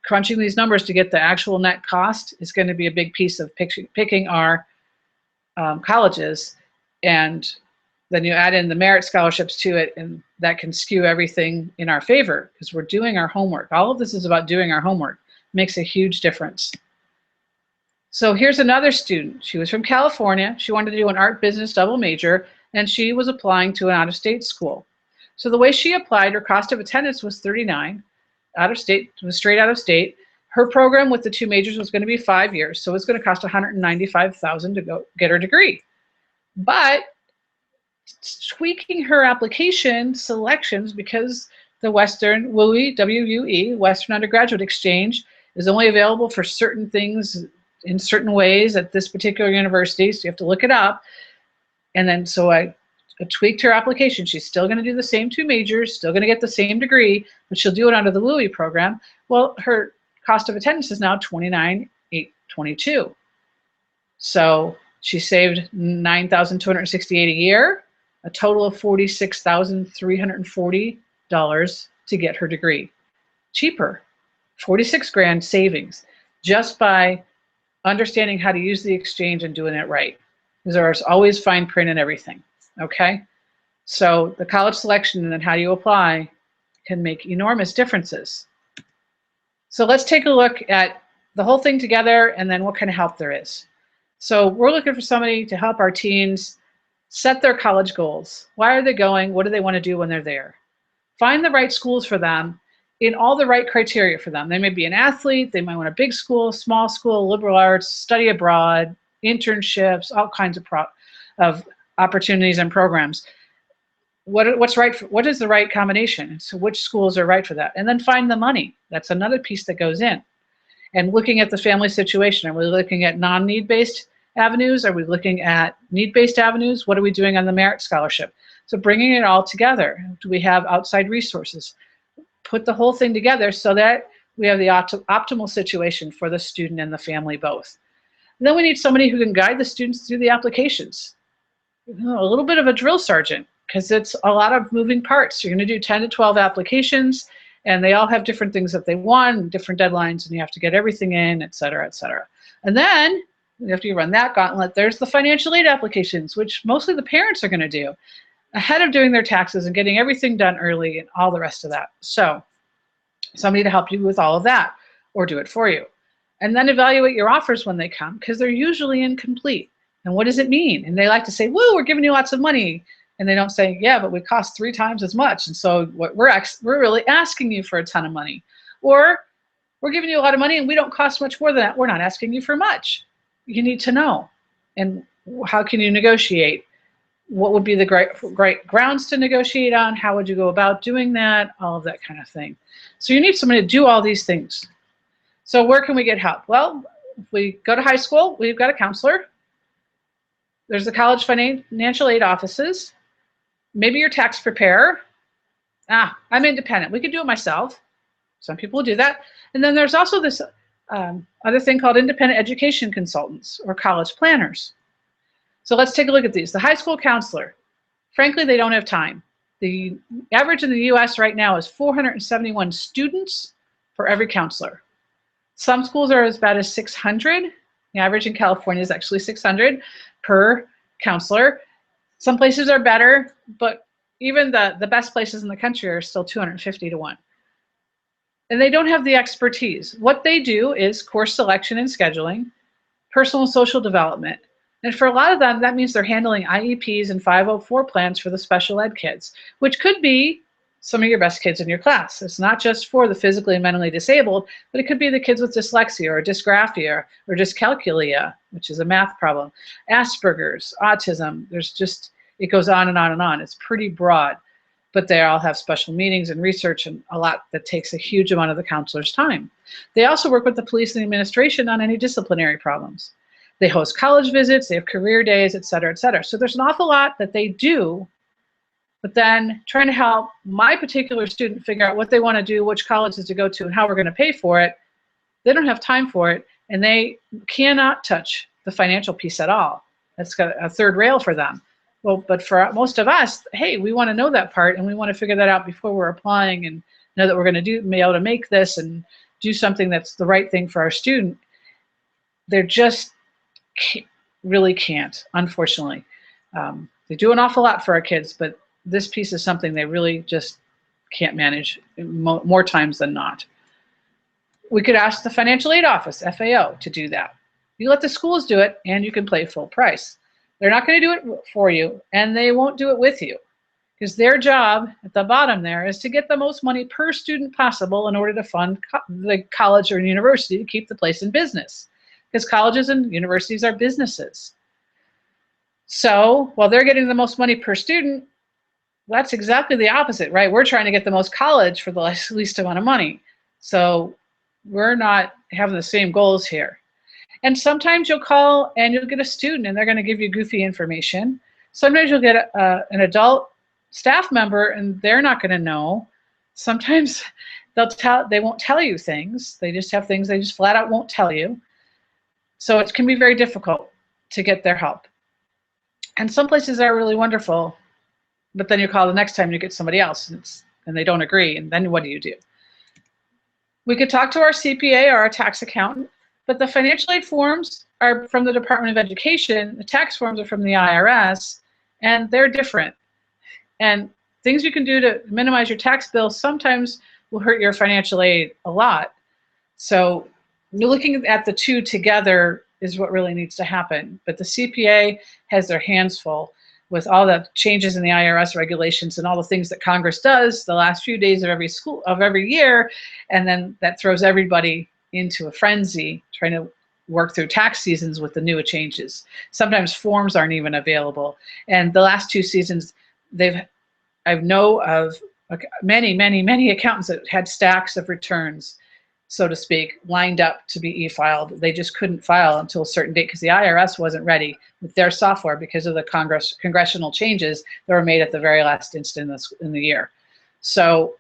crunching these numbers to get the actual net cost is going to be a big piece of picking our colleges. And then you add in the merit scholarships to it, and that can skew everything in our favor because we're doing our homework. All of this is about doing our homework. Makes a huge difference. So here's another student. She was from California. She wanted to do an art business double major, and she was applying to an out-of-state school. So the way she applied, her cost of attendance was 39. Out of state, was straight out of state. Her program with the two majors was going to be 5 years, so it's going to cost $195,000 to go get her degree. But tweaking her application selections, because the Western WUE, W-U-E, Western Undergraduate Exchange, is only available for certain things in certain ways at this particular university, so you have to look it up. And then so I tweaked her application. She's still going to do the same two majors, still going to get the same degree, but she'll do it under the WUE program. Well, her cost of attendance is now $29,822. So she saved $9,268 a year, a total of $46,340 to get her degree. Cheaper, 46 grand savings, just by understanding how to use the exchange and doing it right. Because there's always fine print and everything, okay? So the college selection and then how you apply can make enormous differences. So let's take a look at the whole thing together and then what kind of help there is. So we're looking for somebody to help our teens set their college goals. Why are they going? What do they want to do when they're there? Find the right schools for them in all the right criteria for them. They may be an athlete, they might want a big school, small school, liberal arts, study abroad, internships, all kinds of opportunities and programs. What is the right combination? So which schools are right for that? And then find the money. That's another piece that goes in. And looking at the family situation, are we looking at non-need-based avenues? Are we looking at need-based avenues? What are we doing on the merit scholarship? So bringing it all together. Do we have outside resources? Put the whole thing together so that we have the optimal situation for the student and the family both. And then we need somebody who can guide the students through the applications. A little bit of a drill sergeant, because it's a lot of moving parts. You're going to do 10 to 12 applications, and they all have different things that they want, different deadlines, and you have to get everything in, et cetera, et cetera. And then after you run that gauntlet, there's the financial aid applications, which mostly the parents are going to do ahead of doing their taxes and getting everything done early and all the rest of that. So somebody to help you with all of that or do it for you. And then evaluate your offers when they come, because they're usually incomplete. And what does it mean? And they like to say, woo, we're giving you lots of money. And they don't say, yeah, but we cost 3 times as much. And so what we're really asking you for a ton of money. Or we're giving you a lot of money and we don't cost much more than that. We're not asking you for much. You need to know. And how can you negotiate what would be the great grounds to negotiate on? How would you go about doing that? All of that kind of thing. So you need somebody to do all these things. So where can we get help? Well, if we go to high school, we've got a counselor. There's the college financial aid offices. Maybe your tax preparer. I'm independent. We could do it myself. Some people will do that. And then there's also this other thing called independent education consultants or college planners. So let's take a look at these. The high school counselor, frankly, they don't have time. The average in the US right now is 471 students for every counselor. Some schools are as bad as 600. The average in California is actually 600 per counselor. Some places are better, but even the best places in the country are still 250 to 1. And they don't have the expertise. What they do is course selection and scheduling, personal and social development. And for a lot of them, that means they're handling IEPs and 504 plans for the special ed kids, which could be some of your best kids in your class. It's not just for the physically and mentally disabled, but it could be the kids with dyslexia or dysgraphia or dyscalculia, which is a math problem, Asperger's, autism. It goes on and on and on. It's pretty broad, but they all have special meetings and research and a lot that takes a huge amount of the counselor's time. They also work with the police and the administration on any disciplinary problems. They host college visits, they have career days, et cetera, et cetera. So there's an awful lot that they do, but then trying to help my particular student figure out what they want to do, which colleges to go to, and how we're going to pay for it, they don't have time for it, and they cannot touch the financial piece at all. That's got a third rail for them. Well, but for most of us, hey, we want to know that part, and we want to figure that out before we're applying and know that we're going to be able to make this and do something that's the right thing for our student. They're just really can't, unfortunately. They do an awful lot for our kids, but this piece is something they really just can't manage more times than not. We could ask the financial aid office, FAO, to do that. You let the schools do it, and you can pay full price. They're not going to do it for you, and they won't do it with you, because their job at the bottom there is to get the most money per student possible in order to fund the college or university to keep the place in business, because colleges and universities are businesses. So while they're getting the most money per student, that's exactly the opposite, right? We're trying to get the most college for the least amount of money. So we're not having the same goals here. And sometimes you'll call and you'll get a student and they're going to give you goofy information. Sometimes you'll get an adult staff member and they're not going to know. Sometimes they won't tell you things. They just have things they just flat out won't tell you. So it can be very difficult to get their help. And some places are really wonderful, but then you call the next time you get somebody else and they don't agree, and then what do you do? We could talk to our CPA or our tax accountant, but the financial aid forms are from the Department of Education, the tax forms are from the IRS, and they're different. And things you can do to minimize your tax bill sometimes will hurt your financial aid a lot. So you're looking at the two together is what really needs to happen. But the CPA has their hands full with all the changes in the IRS regulations and all the things that Congress does the last few days of every year, and then that throws everybody into a frenzy trying to work through tax seasons with the new changes. Sometimes forms aren't even available. And the last 2 seasons, I know of many accountants that had stacks of returns, so to speak, lined up to be e-filed. They just couldn't file until a certain date because the IRS wasn't ready with their software because of the congressional changes that were made at the very last instant in the year. So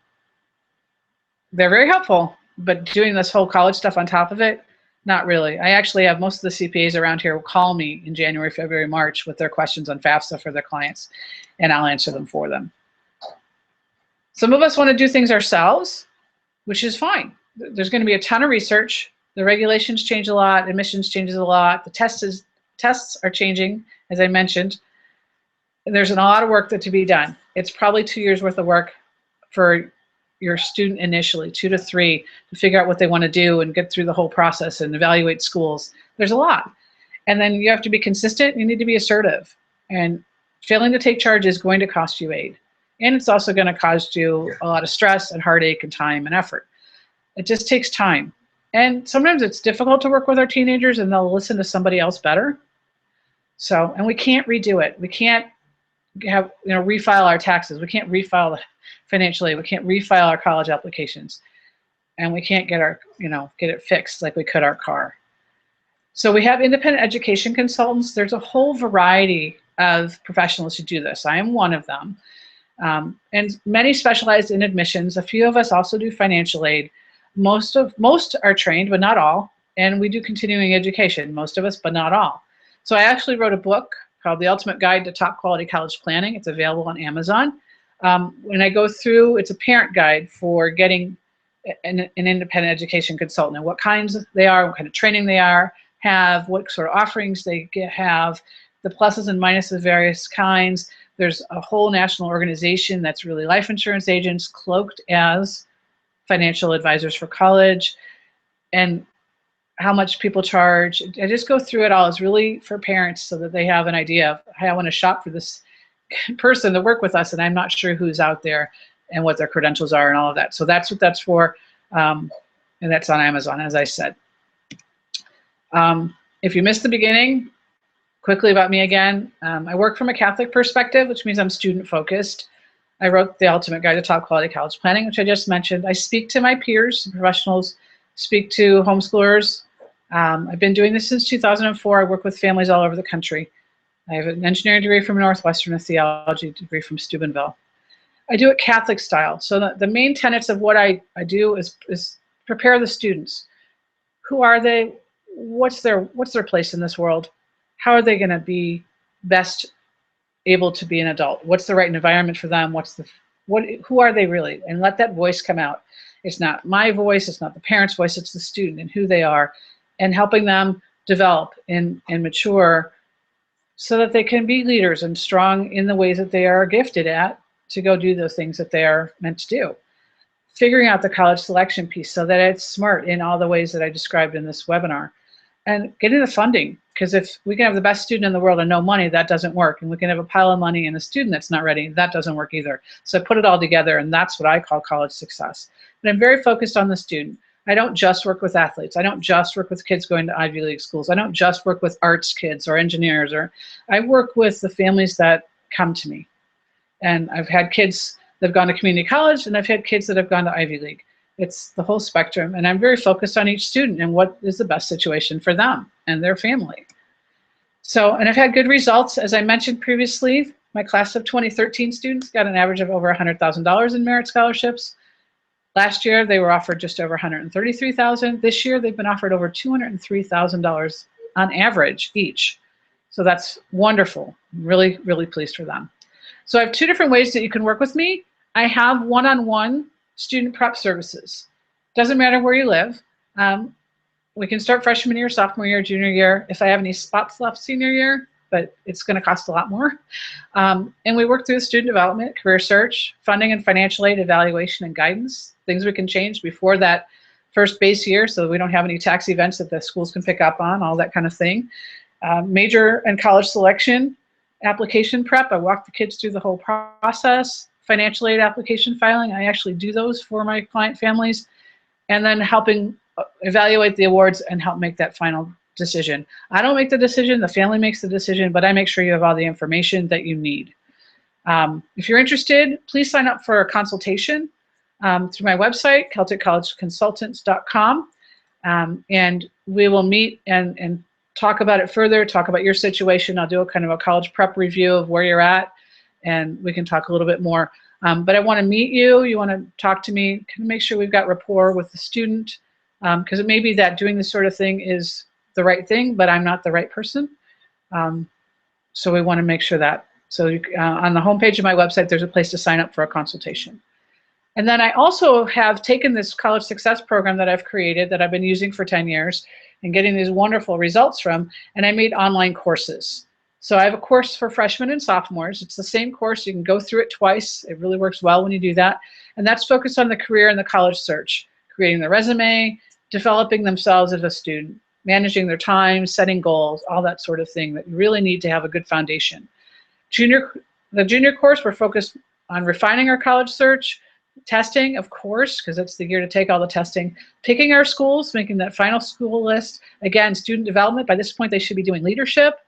they're very helpful, but doing this whole college stuff on top of it, not really. I actually have most of the CPAs around here will call me in January, February, March with their questions on FAFSA for their clients, and I'll answer them for them. Some of us want to do things ourselves, which is fine. There's going to be a ton of research. The regulations change a lot. Admissions changes a lot. The tests are changing, as I mentioned. There's a lot of work to be done. It's probably 2 years worth of work for your student initially, 2 to 3, to figure out what they want to do and get through the whole process and evaluate schools. There's a lot. And then you have to be consistent. You need to be assertive. And failing to take charge is going to cost you aid. And it's also going to cause you a lot of stress and heartache and time and effort. It just takes time. And sometimes it's difficult to work with our teenagers and they'll listen to somebody else better. So, and we can't redo it. We can't have, refile our taxes. We can't refile financial aid. We can't refile our college applications. And we can't get our, get it fixed like we could our car. So we have independent education consultants. There's a whole variety of professionals who do this. I am one of them. And many specialize in admissions. A few of us also do financial aid. Most are trained, but not all. And we do continuing education, most of us, but not all. So I actually wrote a book called The Ultimate Guide to Top Quality College Planning. It's available on Amazon. When I go through, it's a parent guide for getting an independent education consultant, and what kinds they are, what kind of training they have, what sort of offerings they have, the pluses and minuses of various kinds. There's a whole national organization that's really life insurance agents cloaked as financial advisors for college, and how much people charge. I just go through it all. It's really for parents so that they have an idea of, hey, I want to shop for this person to work with us, and I'm not sure who's out there and what their credentials are and all of that. So that's what that's for, and that's on Amazon, as I said. If you missed the beginning, quickly about me again. I work from a Catholic perspective, which means I'm student focused. I wrote The Ultimate Guide to Top Quality College Planning, which I just mentioned. I speak to my peers, professionals, speak to homeschoolers. I've been doing this since 2004. I work with families all over the country. I have an engineering degree from Northwestern, a theology degree from Steubenville. I do it Catholic style. So the main tenets of what I do is prepare the students. Who are they? What's their place in this world? How are they going to be best able to be an adult? What's the right environment for them? Who are they really? And let that voice come out. It's not my voice, it's not the parent's voice, it's the student and who they are, and helping them develop and mature so that they can be leaders and strong in the ways that they are gifted at to go do those things that they are meant to do. Figuring out the college selection piece so that it's smart in all the ways that I described in this webinar. And getting the funding, because if we can have the best student in the world and no money, that doesn't work. And we can have a pile of money and a student that's not ready, that doesn't work either. So I put it all together, and that's what I call college success. But I'm very focused on the student. I don't just work with athletes. I don't just work with kids going to Ivy League schools. I don't just work with arts kids or engineers. I work with the families that come to me. And I've had kids that have gone to community college, and I've had kids that have gone to Ivy League. It's the whole spectrum, and I'm very focused on each student and what is the best situation for them and their family. So, and I've had good results. As I mentioned previously, my class of 2013 students got an average of over $100,000 in merit scholarships. Last year, they were offered just over $133,000. This year, they've been offered over $203,000 on average each. So that's wonderful. I'm really, really pleased for them. So I have two different ways that you can work with me. I have one-on-one student prep services. Doesn't matter where you live. We can start freshman year, sophomore year, junior year. If I have any spots left senior year, but it's going to cost a lot more. And we work through student development, career search, funding and financial aid, evaluation and guidance, things we can change before that first base year so we don't have any tax events that the schools can pick up on, all that kind of thing. Major and college selection, application prep. I walk the kids through the whole process. Financial aid application filing, I actually do those for my client families, and then helping evaluate the awards and help make that final decision. I don't make the decision, the family makes the decision, but I make sure you have all the information that you need. If you're interested, please sign up for a consultation through my website, CelticCollegeConsultants.com, and we will meet and talk about it further, talk about your situation. I'll do a kind of a college prep review of where you're at, and we can talk a little bit more. But I want to meet you. You want to talk to me, kind of make sure we've got rapport with the student, because it may be that doing this sort of thing is the right thing, but I'm not the right person. So we want to make sure that. So on the homepage of my website, there's a place to sign up for a consultation. And then I also have taken this college success program that I've created that I've been using for 10 years and getting these wonderful results from, and I made online courses. So I have a course for freshmen and sophomores. It's the same course. You can go through it twice. It really works well when you do that. And that's focused on the career and the college search, creating the resume, developing themselves as a student, managing their time, setting goals, all that sort of thing that you really need to have a good foundation. The junior course, we're focused on refining our college search, testing, of course, because it's the year to take all the testing, picking our schools, making that final school list. Again, student development. By this point, they should be doing leadership.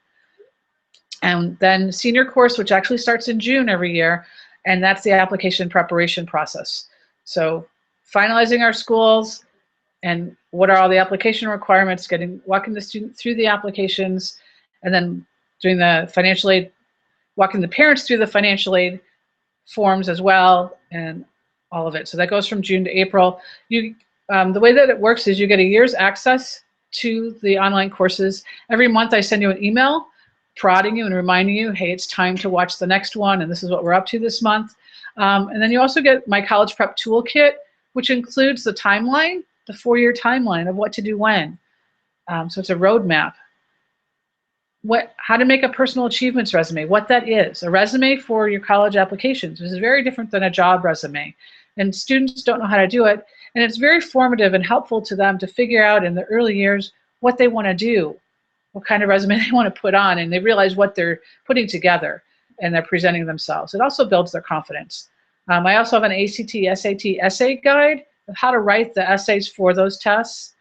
And then senior course, which actually starts in June every year, and that's the application preparation process. So finalizing our schools and what are all the application requirements, walking the student through the applications, and then doing the financial aid, walking the parents through the financial aid forms as well, and all of it. So that goes from June to April. The way that it works is you get a year's access to the online courses. Every month I send you an email prodding you and reminding you, hey, it's time to watch the next one, and this is what we're up to this month. And then you also get my college prep toolkit, which includes the timeline, the 4-year timeline of what to do when. So it's a roadmap. How to make a personal achievements resume, what that is. A resume for your college applications is very different than a job resume. And students don't know how to do it. And it's very formative and helpful to them to figure out in the early years what they want to do, what kind of resume they want to put on, and they realize what they're putting together and they're presenting themselves. It also builds their confidence. I also have an ACT, SAT essay guide of how to write the essays for those tests,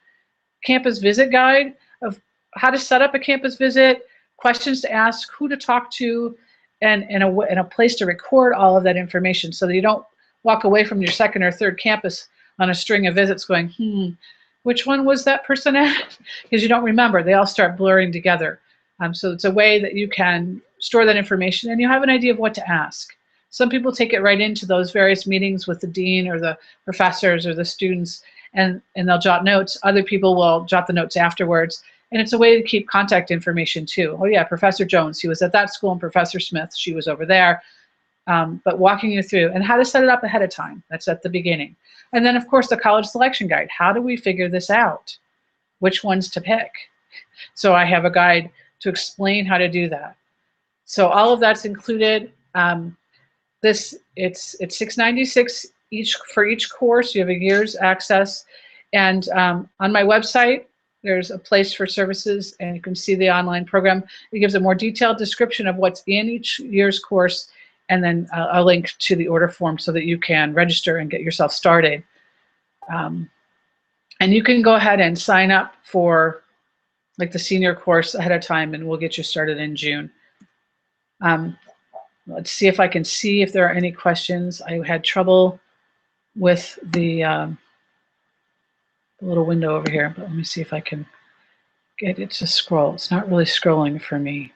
campus visit guide of how to set up a campus visit, questions to ask, who to talk to, and a place to record all of that information so that you don't walk away from your second or third campus on a string of visits going, which one was that person at? Because you don't remember. They all start blurring together. So it's a way that you can store that information and you have an idea of what to ask. Some people take it right into those various meetings with the dean or the professors or the students, and they'll jot notes. Other people will jot the notes afterwards. And it's a way to keep contact information too. Oh yeah, Professor Jones, he was at that school, and Professor Smith, she was over there. But walking you through, and how to set it up ahead of time. That's at the beginning. And then, of course, the college selection guide. How do we figure this out? Which ones to pick? So I have a guide to explain how to do that. So all of that's included. It's $696 for each course. You have a year's access. And on my website, there's a place for services, and you can see the online program. It gives a more detailed description of what's in each year's course, and then a link to the order form so that you can register and get yourself started. And you can go ahead and sign up for like the senior course ahead of time, and we'll get you started in June. Let's see if I can see if there are any questions. I had trouble with the little window over here, but let me see if I can get it to scroll. It's not really scrolling for me.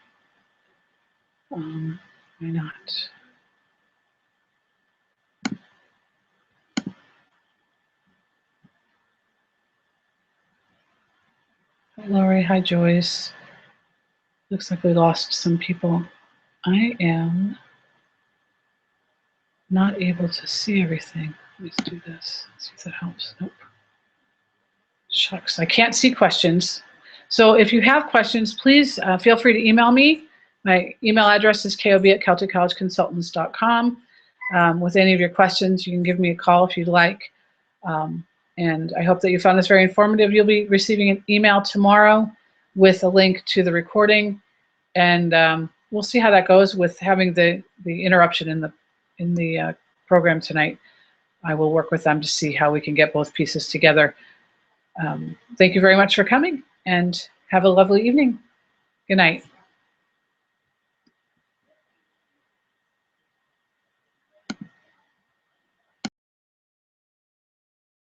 Why not? Hi, Lori. Hi, Joyce. Looks like we lost some people. I am not able to see everything. Let's do this. Let's see if that helps. Nope. Shucks, I can't see questions. So if you have questions, please feel free to email me. My email address is kob@celticcollegeconsultants.com. With any of your questions, you can give me a call if you'd like. And I hope that you found this very informative. You'll be receiving an email tomorrow with a link to the recording, and we'll see how that goes with having the interruption in the program tonight. I will work with them to see how we can get both pieces together. Thank you very much for coming, and have a lovely evening. Good night.